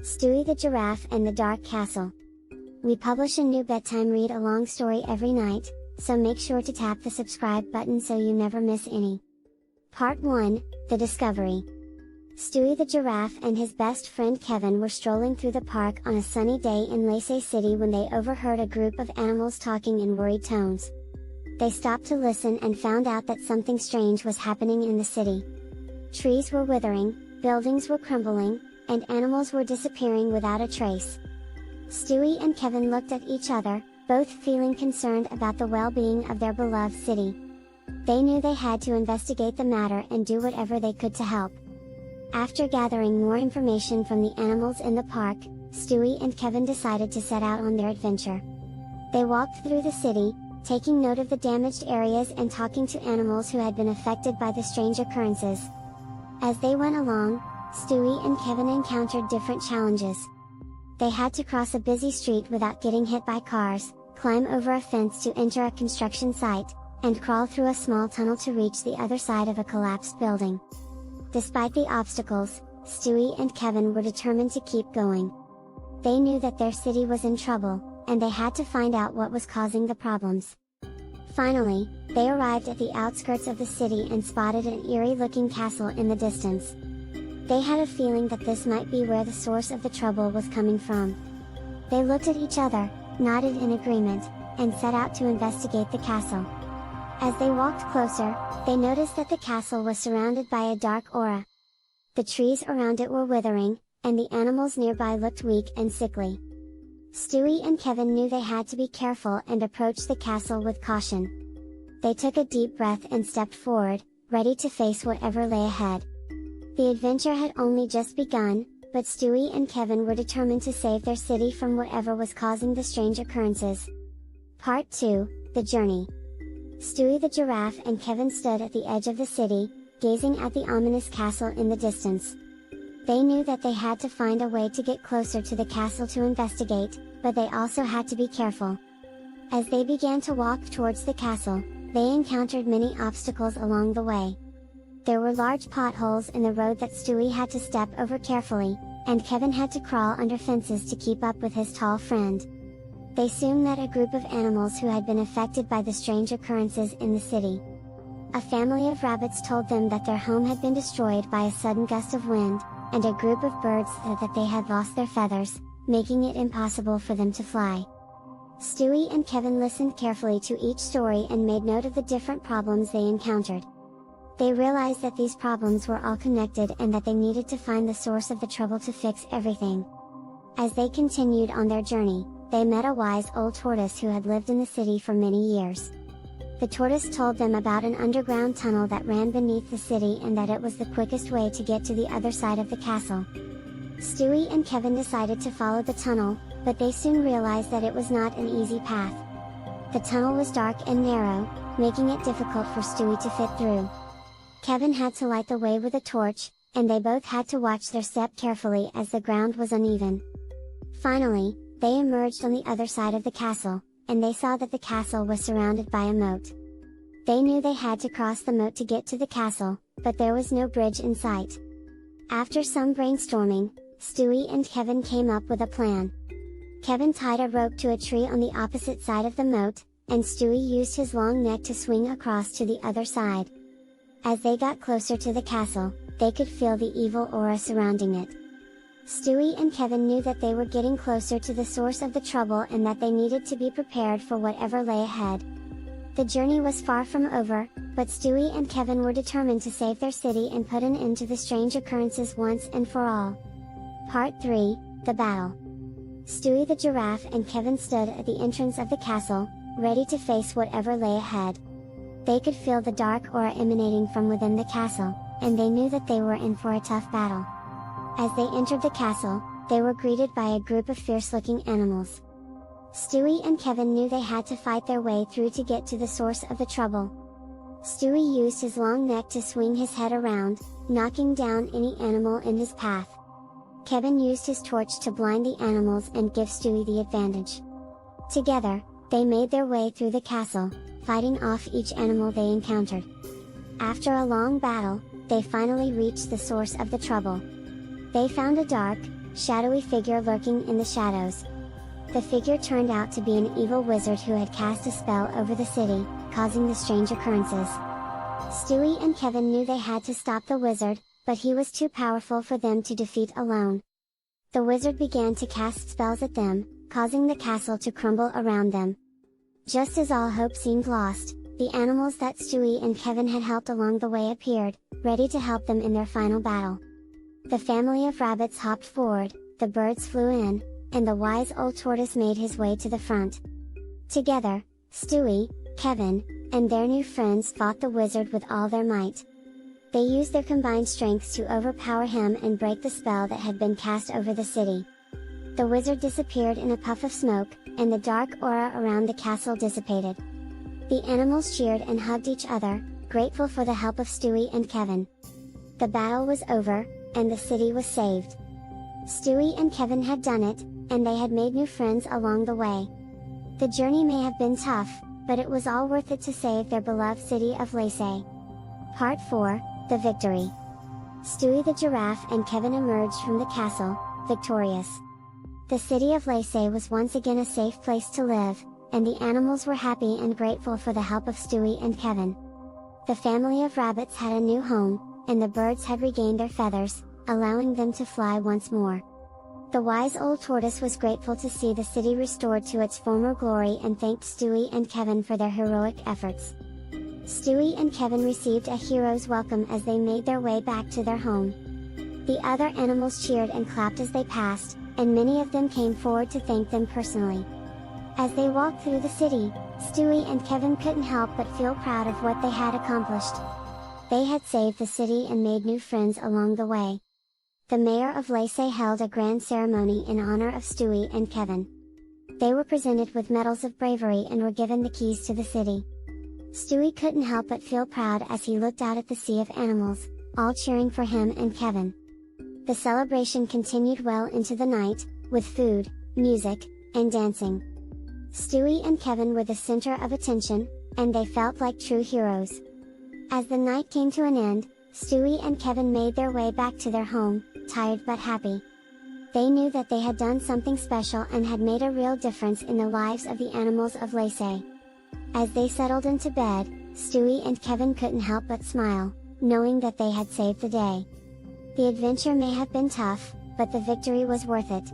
Stewie the Giraffe and the Dark Castle. We publish a new bedtime read-along story every night, so make sure to tap the subscribe button so you never miss any. Part 1, The Discovery. Stewie the Giraffe and his best friend Kevin were strolling through the park on a sunny day in Lacey City when they overheard a group of animals talking in worried tones. They stopped to listen and found out that something strange was happening in the city. Trees were withering, buildings were crumbling, and animals were disappearing without a trace. Stewie and Kevin looked at each other, both feeling concerned about the well-being of their beloved city. They knew they had to investigate the matter and do whatever they could to help. After gathering more information from the animals in the park, Stewie and Kevin decided to set out on their adventure. They walked through the city, taking note of the damaged areas and talking to animals who had been affected by the strange occurrences. As they went along, Stewie and Kevin encountered different challenges. They had to cross a busy street without getting hit by cars, climb over a fence to enter a construction site, and crawl through a small tunnel to reach the other side of a collapsed building. Despite the obstacles, Stewie and Kevin were determined to keep going. They knew that their city was in trouble, and they had to find out what was causing the problems. Finally, they arrived at the outskirts of the city and spotted an eerie-looking castle in the distance. They had a feeling that this might be where the source of the trouble was coming from. They looked at each other, nodded in agreement, and set out to investigate the castle. As they walked closer, they noticed that the castle was surrounded by a dark aura. The trees around it were withering, and the animals nearby looked weak and sickly. Stewie and Kevin knew they had to be careful and approach the castle with caution. They took a deep breath and stepped forward, ready to face whatever lay ahead. The adventure had only just begun, but Stewie and Kevin were determined to save their city from whatever was causing the strange occurrences. Part 2, The Journey. Stewie the Giraffe and Kevin stood at the edge of the city, gazing at the ominous castle in the distance. They knew that they had to find a way to get closer to the castle to investigate, but they also had to be careful. As they began to walk towards the castle, they encountered many obstacles along the way. There were large potholes in the road that Stewie had to step over carefully, and Kevin had to crawl under fences to keep up with his tall friend. They soon met a group of animals who had been affected by the strange occurrences in the city. A family of rabbits told them that their home had been destroyed by a sudden gust of wind, and a group of birds said that they had lost their feathers, making it impossible for them to fly. Stewie and Kevin listened carefully to each story and made note of the different problems they encountered. They realized that these problems were all connected and that they needed to find the source of the trouble to fix everything. As they continued on their journey, they met a wise old tortoise who had lived in the city for many years. The tortoise told them about an underground tunnel that ran beneath the city and that it was the quickest way to get to the other side of the castle. Stewie and Kevin decided to follow the tunnel, but they soon realized that it was not an easy path. The tunnel was dark and narrow, making it difficult for Stewie to fit through. Kevin had to light the way with a torch, and they both had to watch their step carefully as the ground was uneven. Finally, they emerged on the other side of the castle, and they saw that the castle was surrounded by a moat. They knew they had to cross the moat to get to the castle, but there was no bridge in sight. After some brainstorming, Stewie and Kevin came up with a plan. Kevin tied a rope to a tree on the opposite side of the moat, and Stewie used his long neck to swing across to the other side. As they got closer to the castle, they could feel the evil aura surrounding it. Stewie and Kevin knew that they were getting closer to the source of the trouble and that they needed to be prepared for whatever lay ahead. The journey was far from over, but Stewie and Kevin were determined to save their city and put an end to the strange occurrences once and for all. Part 3, The Battle. Stewie the Giraffe and Kevin stood at the entrance of the castle, ready to face whatever lay ahead. They could feel the dark aura emanating from within the castle, and they knew that they were in for a tough battle. As they entered the castle, they were greeted by a group of fierce-looking animals. Stewie and Kevin knew they had to fight their way through to get to the source of the trouble. Stewie used his long neck to swing his head around, knocking down any animal in his path. Kevin used his torch to blind the animals and give Stewie the advantage. Together, they made their way through the castle, fighting off each animal they encountered. After a long battle, they finally reached the source of the trouble. They found a dark, shadowy figure lurking in the shadows. The figure turned out to be an evil wizard who had cast a spell over the city, causing the strange occurrences. Stewie and Kevin knew they had to stop the wizard, but he was too powerful for them to defeat alone. The wizard began to cast spells at them, causing the castle to crumble around them. Just as all hope seemed lost, the animals that Stewie and Kevin had helped along the way appeared, ready to help them in their final battle. The family of rabbits hopped forward, the birds flew in, and the wise old tortoise made his way to the front. Together, Stewie, Kevin, and their new friends fought the wizard with all their might. They used their combined strengths to overpower him and break the spell that had been cast over the city. The wizard disappeared in a puff of smoke, and the dark aura around the castle dissipated. The animals cheered and hugged each other, grateful for the help of Stewie and Kevin. The battle was over, and the city was saved. Stewie and Kevin had done it, and they had made new friends along the way. The journey may have been tough, but it was all worth it to save their beloved city of Lacey. Part 4, The Victory. Stewie the Giraffe and Kevin emerged from the castle, victorious. The city of Lacey was once again a safe place to live, and the animals were happy and grateful for the help of Stewie and Kevin. The family of rabbits had a new home, and the birds had regained their feathers, allowing them to fly once more. The wise old tortoise was grateful to see the city restored to its former glory and thanked Stewie and Kevin for their heroic efforts. Stewie and Kevin received a hero's welcome as they made their way back to their home. The other animals cheered and clapped as they passed, and many of them came forward to thank them personally. As they walked through the city, Stewie and Kevin couldn't help but feel proud of what they had accomplished. They had saved the city and made new friends along the way. The mayor of Lacey held a grand ceremony in honor of Stewie and Kevin. They were presented with medals of bravery and were given the keys to the city. Stewie couldn't help but feel proud as he looked out at the sea of animals, all cheering for him and Kevin. The celebration continued well into the night, with food, music, and dancing. Stewie and Kevin were the center of attention, and they felt like true heroes. As the night came to an end, Stewie and Kevin made their way back to their home, tired but happy. They knew that they had done something special and had made a real difference in the lives of the animals of Lacey. As they settled into bed, Stewie and Kevin couldn't help but smile, knowing that they had saved the day. The adventure may have been tough, but the victory was worth it.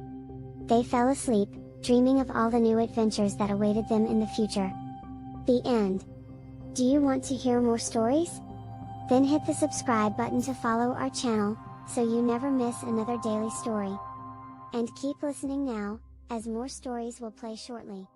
They fell asleep, dreaming of all the new adventures that awaited them in the future. The end. Do you want to hear more stories? Then hit the subscribe button to follow our channel, so you never miss another daily story. And keep listening now, as more stories will play shortly.